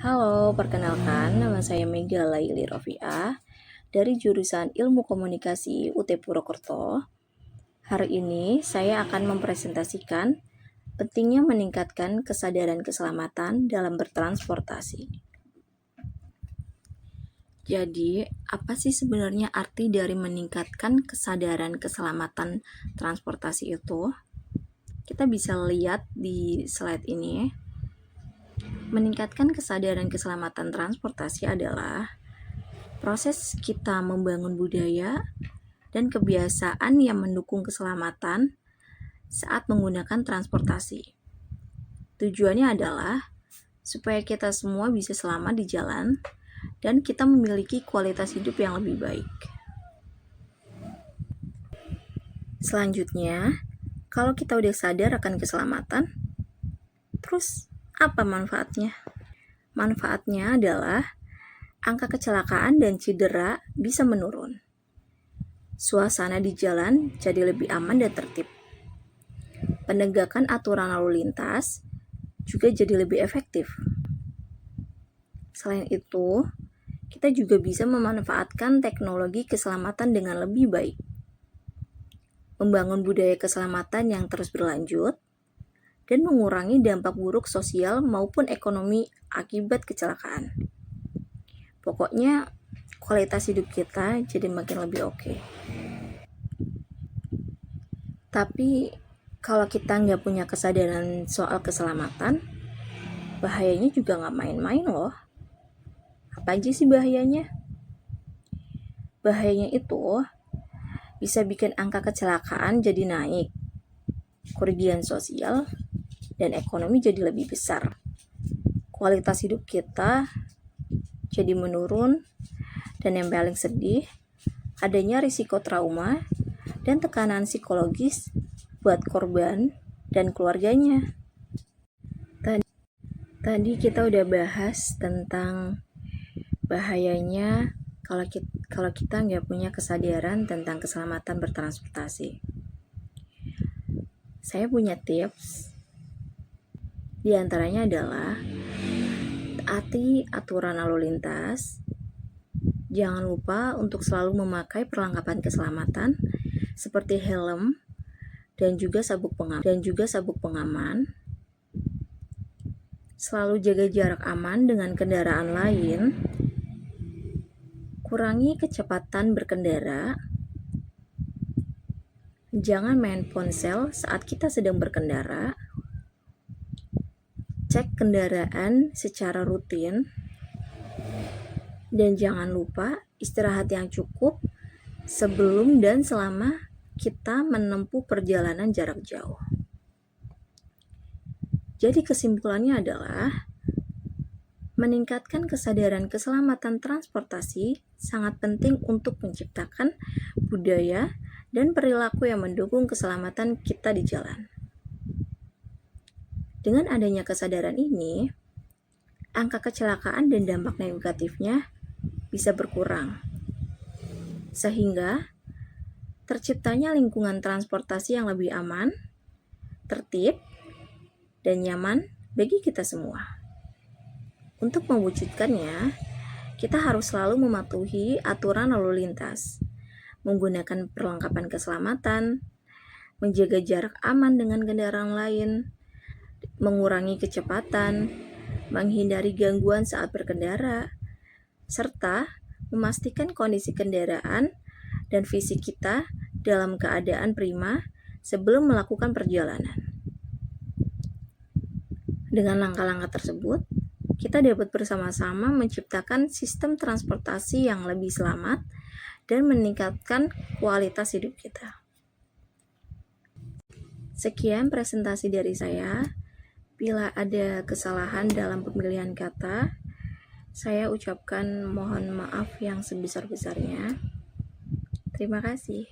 Halo, perkenalkan nama saya Mega Laili Rofiah dari jurusan Ilmu Komunikasi UT Purwokerto. Hari ini saya akan mempresentasikan pentingnya meningkatkan kesadaran keselamatan dalam bertransportasi. Jadi, apa sih sebenarnya arti dari meningkatkan kesadaran keselamatan transportasi itu? Kita bisa lihat di slide ini. Meningkatkan kesadaran keselamatan transportasi adalah proses kita membangun budaya dan kebiasaan yang mendukung keselamatan saat menggunakan transportasi. Tujuannya adalah supaya kita semua bisa selamat di jalan dan kita memiliki kualitas hidup yang lebih baik. Selanjutnya, kalau kita udah sadar akan keselamatan, terus apa manfaatnya? Manfaatnya adalah angka kecelakaan dan cedera bisa menurun. Suasana di jalan jadi lebih aman dan tertib. Penegakan aturan lalu lintas juga jadi lebih efektif. Selain itu, kita juga bisa memanfaatkan teknologi keselamatan dengan lebih baik. Membangun budaya keselamatan yang terus berlanjut dan mengurangi dampak buruk sosial maupun ekonomi akibat kecelakaan. Pokoknya, kualitas hidup kita jadi makin lebih oke. Tapi, kalau kita nggak punya kesadaran soal keselamatan, bahayanya juga nggak main-main loh. Apa aja sih bahayanya? Bahayanya itu bisa bikin angka kecelakaan jadi naik, kerugian sosial, dan ekonomi jadi lebih besar. Kualitas hidup kita jadi menurun, dan yang paling sedih, adanya risiko trauma dan tekanan psikologis buat korban dan keluarganya. Tadi kita udah bahas tentang bahayanya kalau kita nggak punya kesadaran tentang keselamatan bertransportasi. Saya punya tips. Di antaranya adalah taati aturan lalu lintas. Jangan lupa untuk selalu memakai perlengkapan keselamatan seperti helm dan juga sabuk pengaman. Selalu jaga jarak aman dengan kendaraan lain. Kurangi kecepatan berkendara. Jangan main ponsel saat kita sedang berkendara. Cek kendaraan secara rutin. Dan jangan lupa istirahat yang cukup sebelum dan selama kita menempuh perjalanan jarak jauh. Jadi kesimpulannya adalah meningkatkan kesadaran keselamatan transportasi sangat penting untuk menciptakan budaya dan perilaku yang mendukung keselamatan kita di jalan. Dengan adanya kesadaran ini, angka kecelakaan dan dampak negatifnya bisa berkurang, sehingga terciptanya lingkungan transportasi yang lebih aman, tertib, dan nyaman bagi kita semua. Untuk mewujudkannya, kita harus selalu mematuhi aturan lalu lintas, menggunakan perlengkapan keselamatan, menjaga jarak aman dengan kendaraan lain, mengurangi kecepatan, menghindari gangguan saat berkendara, serta memastikan kondisi kendaraan dan fisik kita dalam keadaan prima sebelum melakukan perjalanan. Dengan langkah-langkah tersebut, kita dapat bersama-sama menciptakan sistem transportasi yang lebih selamat dan meningkatkan kualitas hidup kita. Sekian presentasi dari saya. Bila ada kesalahan dalam pemilihan kata, saya ucapkan mohon maaf yang sebesar-besarnya. Terima kasih.